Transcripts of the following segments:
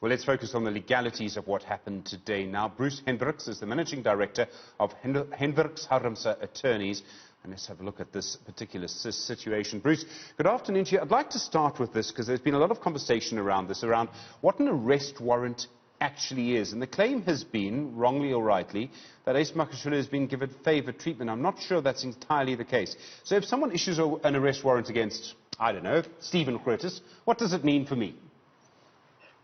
Well, let's focus on the legalities of what happened today. Now, Bruce Hendricks is the Managing Director of Hendricks Harmse Attorneys. And let's have a look at this particular situation. Bruce, good afternoon to you. I'd like to start with this because there's been a lot of conversation around this, around what an arrest warrant actually is. And the claim has been, wrongly or rightly, that Ace Magashule has been given favoured treatment. I'm not sure that's entirely the case. So if someone issues an arrest warrant against, I don't know, Stephen Curtis, what does it mean for me?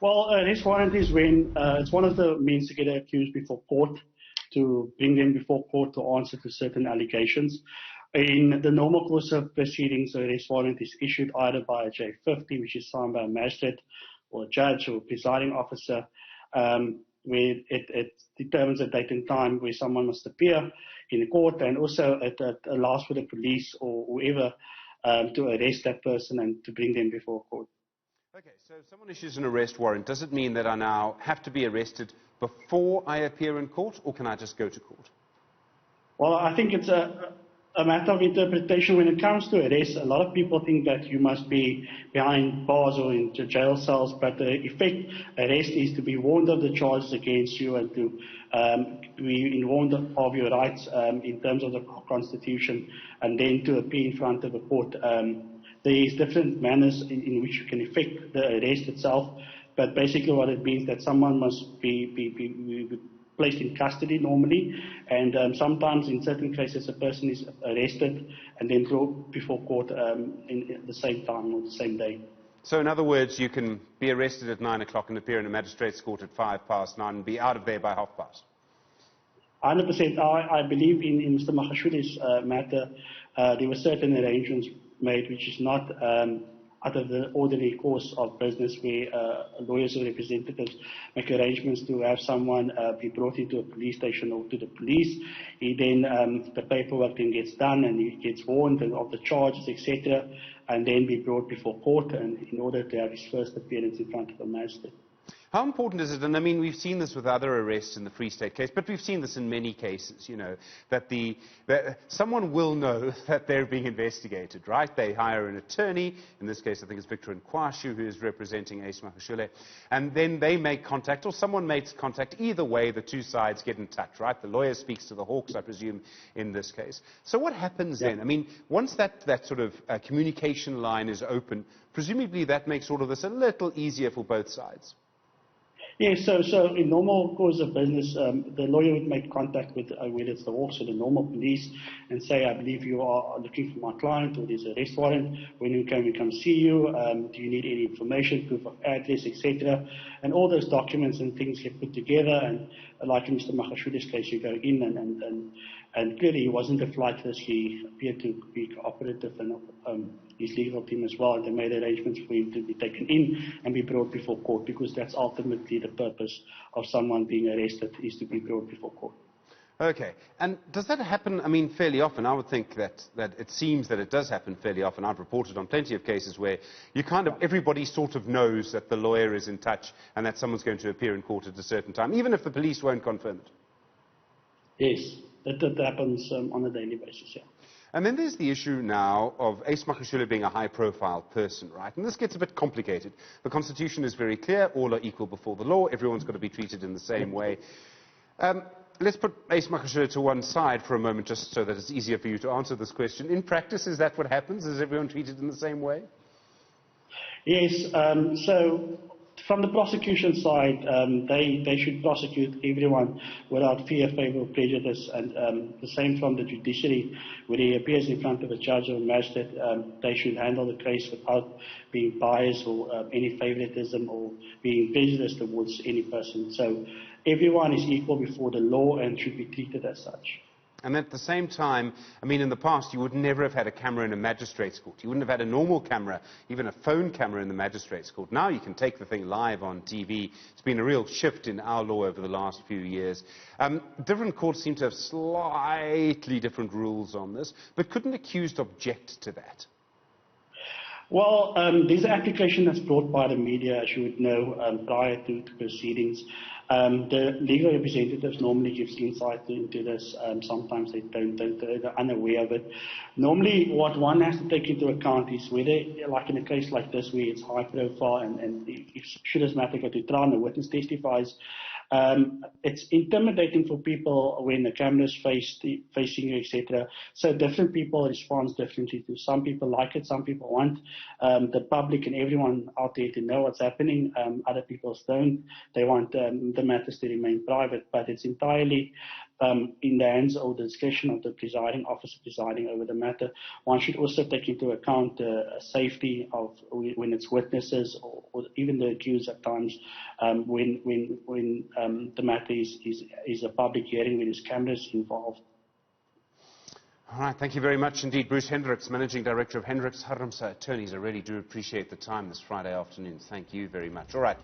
Well, arrest warrant is when it's one of the means to get an accused before court, to bring them before court to answer to certain allegations. In the normal course of proceedings, an arrest warrant is issued either by a J50, which is signed by a magistrate or a judge or presiding officer, where it determines a date and time where someone must appear in court, and also it allows for the police or whoever to arrest that person and to bring them before court. Okay, so if someone issues an arrest warrant, does it mean that I now have to be arrested before I appear in court, or can I just go to court? Well, I think it's a matter of interpretation when it comes to arrest. A lot of people think that you must be behind bars or in jail cells, but the effect arrest is to be warned of the charges against you and to be warned of your rights in terms of the Constitution, and then to appear in front of a court. There is different manners in which you can effect the arrest itself, but basically what it means that someone must be placed in custody normally, and sometimes in certain cases a person is arrested and then brought before court at the same time or the same day. So in other words, you can be arrested at 9 o'clock and appear in a magistrate's court at 9:05 and be out of there by 9:30? 100%. I believe in Mr. Magashule's matter, there were certain arrangements made which is not out of the ordinary course of business, where lawyers or representatives make arrangements to have someone be brought into a police station or to the police. He then, the paperwork then gets done and he gets warned of the charges, etc., and then be brought before court, and in order to have his first appearance in front of a magistrate. How important is it, and I mean, we've seen this with other arrests in the Free State case, but we've seen this in many cases, you know, that someone will know that they're being investigated, right? They hire an attorney, in this case I think it's Victor Nkwashu who is representing Ace Magashule, and then they make contact, or someone makes contact. Either way, the two sides get in touch, right? The lawyer speaks to the Hawks, I presume, in this case. So what happens then? I mean, once that sort of communication line is open, presumably that makes all of this a little easier for both sides. Yes, so in normal course of business, the lawyer would make contact with whether it's the Hawks or the normal police and say, I believe you are looking for my client, or there's an arrest warrant. When can we come see you? Do you need any information, proof of address, etc.? And all those documents and things get put together, and like in Mr. Magashule's case, you go in and clearly he wasn't a flight risk. He appeared to be cooperative, and his legal team as well. They made arrangements for him to be taken in and be brought before court, because that's ultimately the purpose of someone being arrested, is to be brought before court. Okay. And does that happen, I mean, fairly often? I would think that it seems that it does happen fairly often. I've reported on plenty of cases where you everybody sort of knows that the lawyer is in touch and that someone's going to appear in court at a certain time, even if the police won't confirm it. Yes, that happens on a daily basis, yeah. And then there's the issue now of Ace Magashule being a high-profile person, right? And this gets a bit complicated. The Constitution is very clear. All are equal before the law. Everyone's got to be treated in the same way. Let's put Ace Magashule to one side for a moment, just so that it's easier for you to answer this question. In practice, is that what happens? Is everyone treated in the same way? Yes. So from the prosecution side, they should prosecute everyone without fear, favour or prejudice, and the same from the judiciary. When he appears in front of a judge or a magistrate, they should handle the case without being biased or any favouritism or being prejudiced towards any person. So everyone is equal before the law and should be treated as such. And at the same time, I mean, in the past, you would never have had a camera in a magistrate's court. You wouldn't have had a normal camera, even a phone camera in the magistrate's court. Now you can take the thing live on TV. It's been a real shift in our law over the last few years. Different courts seem to have slightly different rules on this, but couldn't accused object to that? Well, there's an application that's brought by the media, as you would know, prior to proceedings. The legal representatives normally gives insight into this. Sometimes they don't, they're unaware of it. Normally, what one has to take into account is whether, like in a case like this, where it's high profile and if should this matter go to trial and the witness testifies, it's intimidating for people when the camera's facing you, etc. So different people respond differently to. Some people like it, some people want the public and everyone out there to know what's happening. Other people don't. They want the matters to remain private, but it's entirely in the hands of the discretion of the presiding officer presiding over the matter. One should also take into account safety of when it's witnesses or even the accused at times when the matter is a public hearing where there's cameras involved. All right, thank you very much indeed, Bruce Hendricks, Managing Director of Hendricks Harmse Attorneys. I really do appreciate the time this Friday afternoon. Thank you very much. All right.